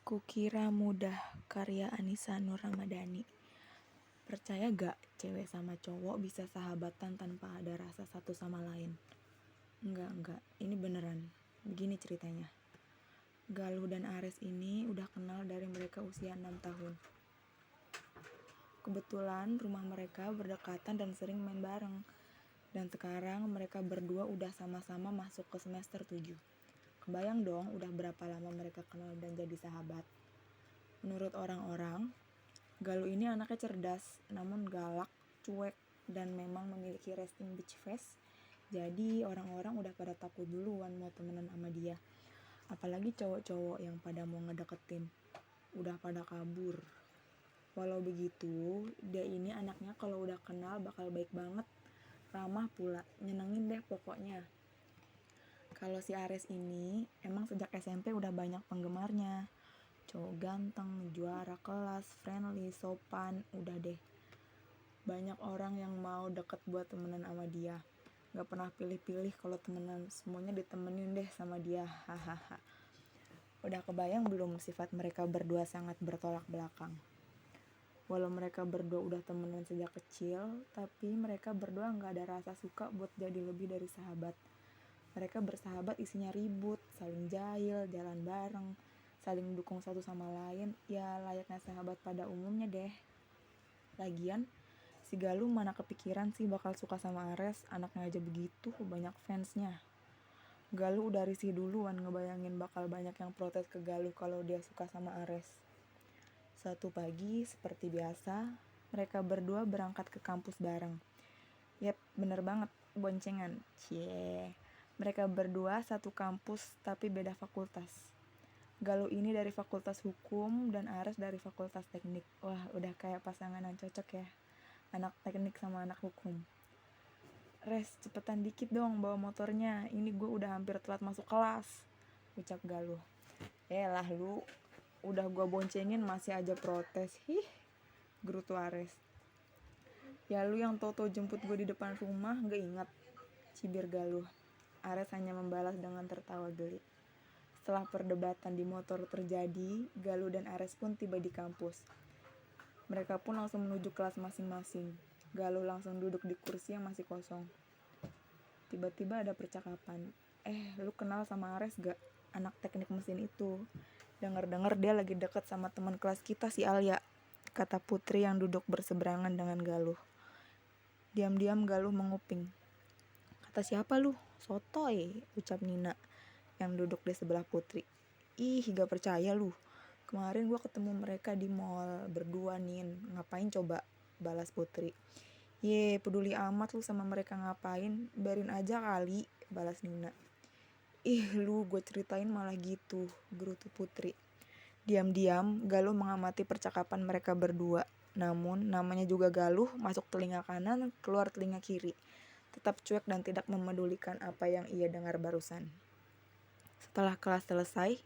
Kukira mudah, karya Anisa Nur Ramadhani. Percaya gak cewek sama cowok bisa sahabatan tanpa ada rasa satu sama lain? Enggak, ini beneran. Begini ceritanya. Galuh dan Ares ini udah kenal dari mereka usia 6 tahun. Kebetulan rumah mereka berdekatan dan sering main bareng. Dan sekarang mereka berdua udah sama-sama masuk ke semester 7. Kebayang dong udah berapa lama mereka kenal dan jadi sahabat. Menurut orang-orang, Galuh ini anaknya cerdas, namun galak, cuek, dan memang memiliki resting bitch face. Jadi orang-orang udah pada takut duluan mau temenan sama dia. Apalagi cowok-cowok yang pada mau ngedeketin, udah pada kabur. Walau begitu, dia ini anaknya kalau udah kenal bakal baik banget, ramah pula, nyenengin deh pokoknya. Kalau si Ares ini emang sejak SMP udah banyak penggemarnya. Cowok ganteng, juara kelas, friendly, sopan, udah deh. Banyak orang yang mau deket buat temenan sama dia. Gak pernah pilih-pilih kalau temenan, semuanya ditemenin deh sama dia, hahaha. Udah kebayang belum sifat mereka berdua sangat bertolak belakang. Walau mereka berdua udah temenan sejak kecil, tapi mereka berdua gak ada rasa suka buat jadi lebih dari sahabat. Mereka bersahabat isinya ribut, saling jahil, jalan bareng, saling dukung satu sama lain, ya layaknya sahabat pada umumnya deh. Lagian, si Galuh mana kepikiran sih bakal suka sama Ares, anaknya aja begitu, banyak fansnya. Galuh udah risih duluan ngebayangin bakal banyak yang protes ke Galuh kalau dia suka sama Ares. Suatu pagi, seperti biasa, mereka berdua berangkat ke kampus bareng. Yap, bener banget, boncengan. Cie. Mereka berdua satu kampus tapi beda fakultas. Galuh ini dari fakultas hukum dan Ares dari fakultas teknik. Wah, udah kayak pasangan yang cocok ya. Anak teknik sama anak hukum. Res, cepetan dikit dong bawa motornya. Ini gue udah hampir telat masuk kelas, ucap Galuh. Lah lu, udah gue boncengin masih aja protes. Gerutu Ares. Ya lu yang toto jemput gue di depan rumah gak ingat, cibir Galuh. Ares hanya membalas dengan tertawa geli. Setelah perdebatan di motor terjadi, Galuh dan Ares pun tiba di kampus. Mereka pun langsung menuju kelas masing-masing. Galuh langsung duduk di kursi yang masih kosong. Tiba-tiba ada percakapan. Lu kenal sama Ares gak? Anak teknik mesin itu. Dengar-dengar dia lagi deket sama teman kelas kita si Alia, kata Putri yang duduk berseberangan dengan Galuh. Diam-diam Galuh menguping. Kata siapa lu? Sotoy, ucap Nina yang duduk di sebelah Putri. Gak percaya lu. Kemarin gue ketemu mereka di mall berdua Nin. Ngapain coba? Balas Putri. Peduli amat lu sama mereka ngapain, biarin aja kali, balas Nina. Lu gue ceritain malah gitu, gerutu Putri. Diam-diam Galuh mengamati percakapan mereka berdua. Namun namanya juga Galuh, masuk telinga kanan, keluar telinga kiri. Tetap cuek dan tidak memedulikan apa yang ia dengar barusan. Setelah kelas selesai,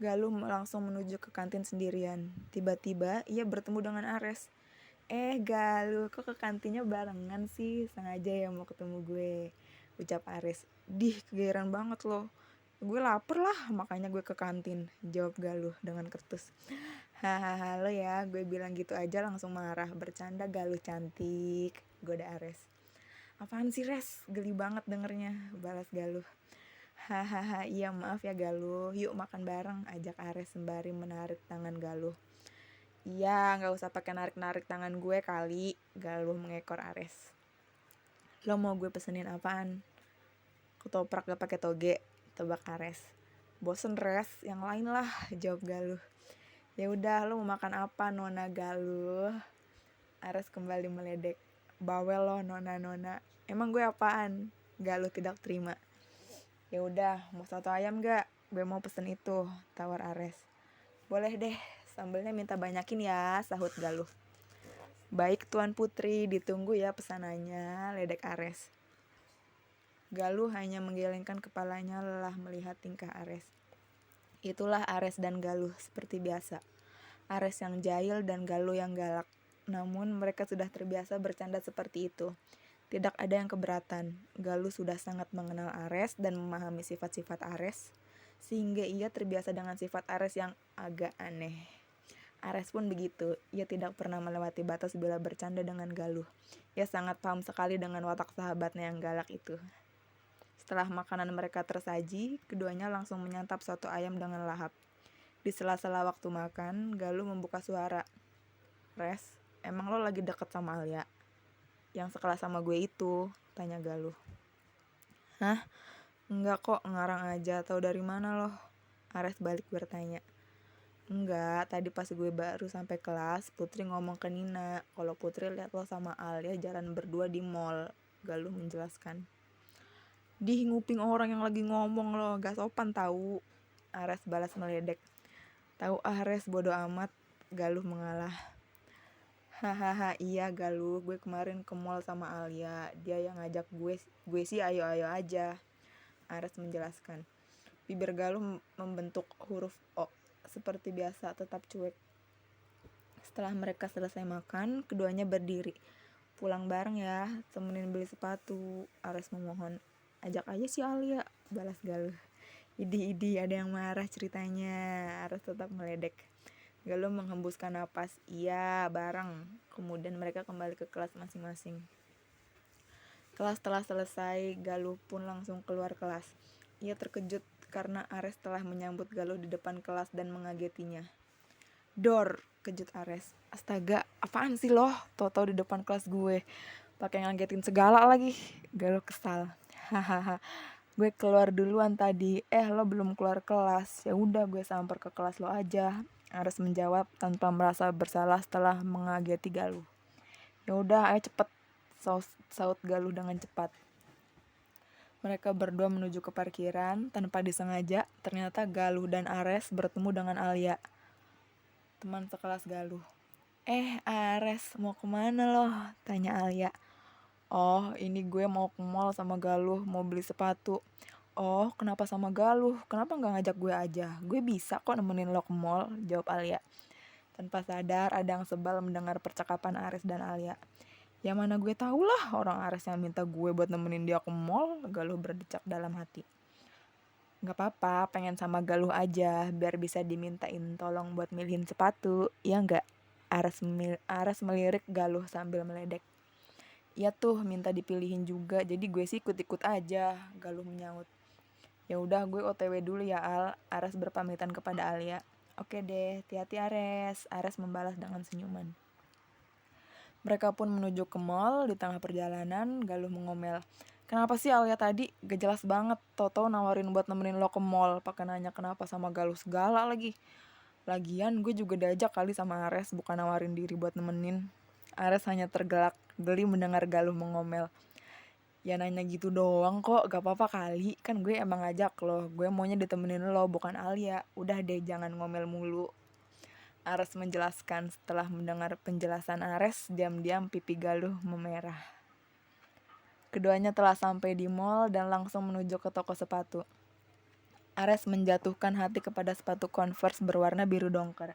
Galuh langsung menuju ke kantin sendirian. Tiba-tiba ia bertemu dengan Ares. Galuh, kok ke kantinnya barengan sih? Sengaja ya mau ketemu gue, ucap Ares. Kegeeran banget loh. Gue lapar lah, makanya gue ke kantin, jawab Galuh dengan ketus. Hahaha, lo ya, gue bilang gitu aja langsung marah. Bercanda Galuh cantik, goda Ares. Apaan sih Res? Geli banget dengernya, balas Galuh. Hahaha, iya maaf ya Galuh, yuk makan bareng, ajak Ares sembari menarik tangan Galuh. Iya, gak usah pakai narik-narik tangan gue kali, Galuh mengekor Ares. Lo mau gue pesenin apaan? Ketoprak gak pakai toge, tebak Ares. Bosen Res, yang lain lah, jawab Galuh. Ya udah, lo mau makan apa Nona Galuh? Ares kembali meledek. Bawel lo Nona. Emang gue apaan? Galuh tidak terima. Ya udah, mau soto ayam gak? Gue mau pesen itu, tawar Ares. Boleh deh, sambelnya minta banyakin ya, sahut Galuh. Baik Tuan Putri, ditunggu ya pesanannya, ledek Ares. Galuh hanya menggelengkan kepalanya lelah melihat tingkah Ares. Itulah Ares dan Galuh seperti biasa. Ares yang jahil dan Galuh yang galak. Namun mereka sudah terbiasa bercanda seperti itu. Tidak ada yang keberatan. Galuh sudah sangat mengenal Ares dan memahami sifat-sifat Ares. sehingga ia terbiasa dengan sifat Ares yang agak aneh. Ares pun begitu, ia tidak pernah melewati batas bila bercanda dengan Galuh. Ia sangat paham sekali dengan watak sahabatnya yang galak itu. Setelah makanan mereka tersaji, keduanya langsung menyantap soto ayam dengan lahap. Di sela-sela waktu makan, Galuh membuka suara. "Res, emang lo lagi deket sama Alia? Yang sekelas sama gue itu," tanya Galuh. "Hah? Enggak kok, ngarang aja. Tahu dari mana lo?" Ares balik bertanya. "Enggak, tadi pas gue baru sampai kelas, Putri ngomong ke Nina kalau Putri lihat lo sama Alia jalan berdua di mall," Galuh menjelaskan. "Dih, nguping orang yang lagi ngomong lo, gak sopan tahu," Ares balas meledek. "Tahu Ares, bodo amat," Galuh mengalah. "Hahaha, iya Galuh, gue kemarin ke mall sama Alia, dia yang ngajak gue sih ayo-ayo aja," Ares menjelaskan. Bibir Galuh membentuk huruf O, seperti biasa tetap cuek. Setelah mereka selesai makan, keduanya berdiri. "Pulang bareng ya, temenin beli sepatu," Ares memohon. "Ajak aja si Alia," balas Galuh. "Idih, ada yang marah ceritanya," Ares tetap meledek. Galuh menghembuskan napas. "Iya, bareng." Kemudian mereka kembali ke kelas masing-masing. Kelas telah selesai, Galuh pun langsung keluar kelas. Ia terkejut karena Ares telah menyambut Galuh di depan kelas dan mengagetinya. "Dor," kejut Ares. "Astaga, apaan sih loh? Tau-tau di depan kelas gue. Pakai ngagetin segala lagi," Galuh kesal. "Hahaha, gue keluar duluan tadi. Lo belum keluar kelas. Ya udah, gue samper ke kelas lo aja," Ares menjawab tanpa merasa bersalah setelah mengageti Galuh. "Ya udah, ayo cepet," saut Galuh dengan cepat. Mereka berdua menuju ke parkiran. Tanpa disengaja, ternyata Galuh dan Ares bertemu dengan Alia, teman sekelas Galuh. Ares, mau kemana loh?" tanya Alia. "Oh, ini gue mau ke mall sama Galuh, mau beli sepatu." "Oh, kenapa sama Galuh? Kenapa gak ngajak gue aja? Gue bisa kok nemenin lo ke mall," jawab Alia. Tanpa sadar, ada yang sebal mendengar percakapan Ares dan Alia. "Ya mana gue tahu lah, orang Ares yang minta gue buat nemenin dia ke mall," Galuh berdecak dalam hati. "Gak apa-apa, pengen sama Galuh aja, biar bisa dimintain tolong buat milihin sepatu, ya gak?" Ares melirik Galuh sambil meledek. "Iya tuh, minta dipilihin juga, jadi gue sih ikut-ikut aja," Galuh menyaut. "Ya udah, gue OTW dulu ya Al," Ares berpamitan kepada Alia. "Oke deh, hati-hati Ares," Ares membalas dengan senyuman. Mereka pun menuju ke mall. Di tengah perjalanan, Galuh mengomel. "Kenapa sih Alia tadi? Gak jelas banget, tau-tau nawarin buat nemenin lo ke mall, pakai nanya kenapa sama Galuh segala lagi. Lagian gue juga diajak kali sama Ares, bukan nawarin diri buat nemenin." Ares hanya tergelak geli mendengar Galuh mengomel. "Ya nanya gitu doang kok, gak apa-apa kali, kan gue emang ngajak lo, gue maunya ditemenin lo, bukan Alia. Udah deh, jangan ngomel mulu," Ares menjelaskan. Setelah mendengar penjelasan Ares, diam-diam pipi Galuh memerah. Keduanya telah sampai di mall dan langsung menuju ke toko sepatu. Ares menjatuhkan hati kepada sepatu Converse berwarna biru dongker.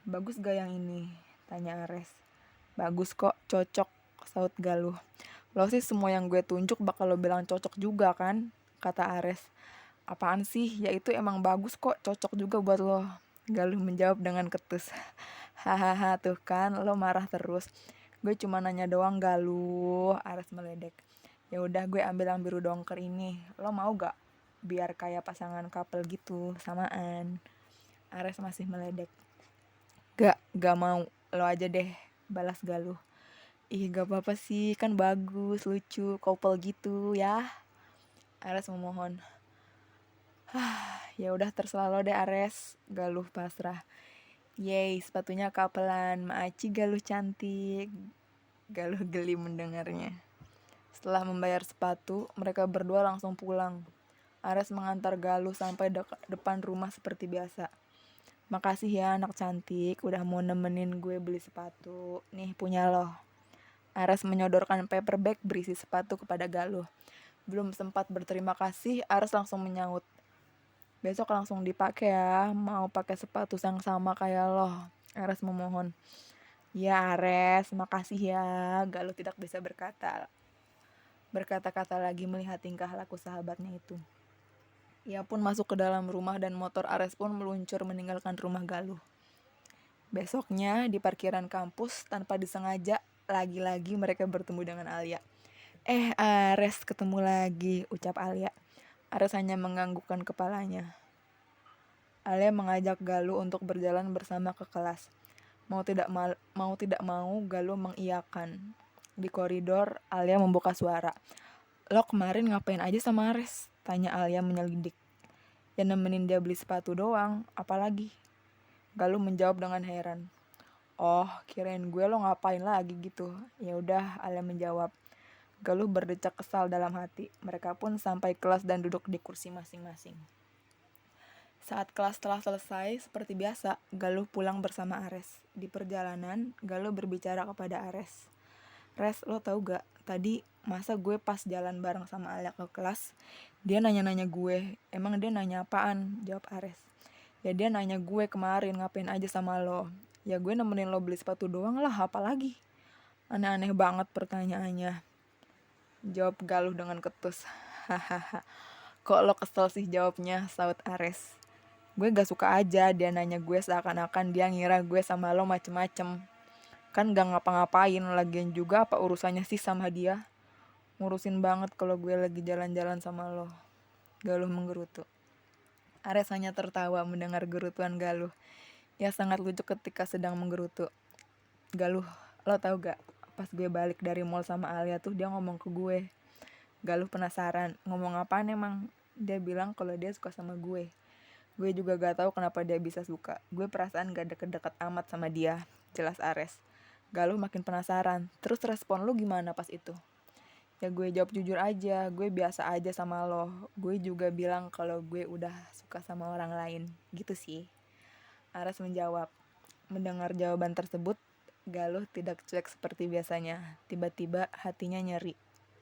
"Bagus gak yang ini?" tanya Ares. "Bagus kok, cocok," saut Galuh. "Lo sih semua yang gue tunjuk bakal lo bilang cocok juga kan?" kata Ares. "Apaan sih? Ya itu emang bagus kok, cocok juga buat lo," Galuh menjawab dengan ketus. "Hahaha, tuh kan, lo marah terus. Gue cuma nanya doang Galuh," Ares meledek. "Ya udah, gue ambil yang biru dongker ini. Lo mau gak? Biar kayak pasangan couple gitu, samaan," Ares masih meledek. Gak mau. Lo aja deh," balas Galuh. "Ih, gak apa-apa sih, kan bagus, lucu, couple gitu ya," Ares memohon. "Ya udah, terserah lo deh Ares," Galuh pasrah. "Yeay, sepatunya kapelan, maaci Galuh cantik," Galuh geli mendengarnya. Setelah membayar sepatu, mereka berdua langsung pulang. Ares mengantar Galuh sampai depan rumah seperti biasa. "Makasih ya anak cantik, udah mau nemenin gue beli sepatu. Nih, punya lo." Ares menyodorkan paper bag berisi sepatu kepada Galuh. Belum sempat berterima kasih, Ares langsung menyaut. "Besok langsung dipakai ya, mau pakai sepatu yang sama kayak lo," Ares memohon. "Ya Ares, makasih ya," Galuh tidak bisa berkata-kata lagi melihat tingkah laku sahabatnya itu. Ia pun masuk ke dalam rumah dan motor Ares pun meluncur meninggalkan rumah Galuh. Besoknya di parkiran kampus tanpa disengaja lagi-lagi mereka bertemu dengan Alia. Ares, ketemu lagi, ucap Alia. Ares hanya menganggukkan kepalanya. Alia mengajak Galuh untuk berjalan bersama ke kelas. Mau tidak mau Galuh mengiyakan. Di koridor Alia membuka suara. Lo kemarin ngapain aja sama Ares? Tanya Alia menyelidik. Ya nemenin dia beli sepatu doang, apalagi? Galuh menjawab dengan heran. Oh, kirain gue lo ngapain lagi gitu. Ya udah, Alia menjawab. Galuh berdecak kesal dalam hati. Mereka pun sampai kelas dan duduk di kursi masing-masing. Saat kelas telah selesai, seperti biasa, Galuh pulang bersama Ares. Di perjalanan, Galuh berbicara kepada Ares. Res, lo tau gak, tadi masa gue pas jalan bareng sama Alia ke kelas, dia nanya-nanya gue. Emang dia nanya apaan? Jawab Ares. Ya dia nanya gue kemarin ngapain aja sama lo. Ya gue nemenin lo beli sepatu doang lah, apalagi? Aneh-aneh banget pertanyaannya. Jawab Galuh dengan ketus. Hahaha. Kok lo kesel sih jawabnya, saut Ares. Gue gak suka aja dia nanya gue seakan-akan dia ngira gue sama lo macem-macem. Kan gak ngapa-ngapain, lagian juga apa urusannya sih sama dia? Ngurusin banget kalau gue lagi jalan-jalan sama lo. Galuh menggerutu. Ares hanya tertawa mendengar gerutuan Galuh. Ia sangat lucu ketika sedang menggerutu. Galuh, lo tau gak? Pas gue balik dari mall sama Alia tuh dia ngomong ke gue. Galuh penasaran, ngomong apaan emang? Dia bilang kalau dia suka sama gue. Gue juga gak tahu kenapa dia bisa suka. Gue perasaan gak deket-deket amat sama dia, jelas Ares. Galuh makin penasaran. Terus respon lu gimana pas itu? Ya gue jawab jujur aja, gue biasa aja sama lo. Gue juga bilang kalau gue udah suka sama orang lain. Gitu sih. Ares menjawab. Mendengar jawaban tersebut, Galuh tidak cuek seperti biasanya. Tiba-tiba hatinya nyeri.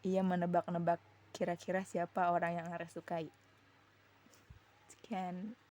Ia menebak-nebak kira-kira siapa orang yang Ares sukai. Sekian.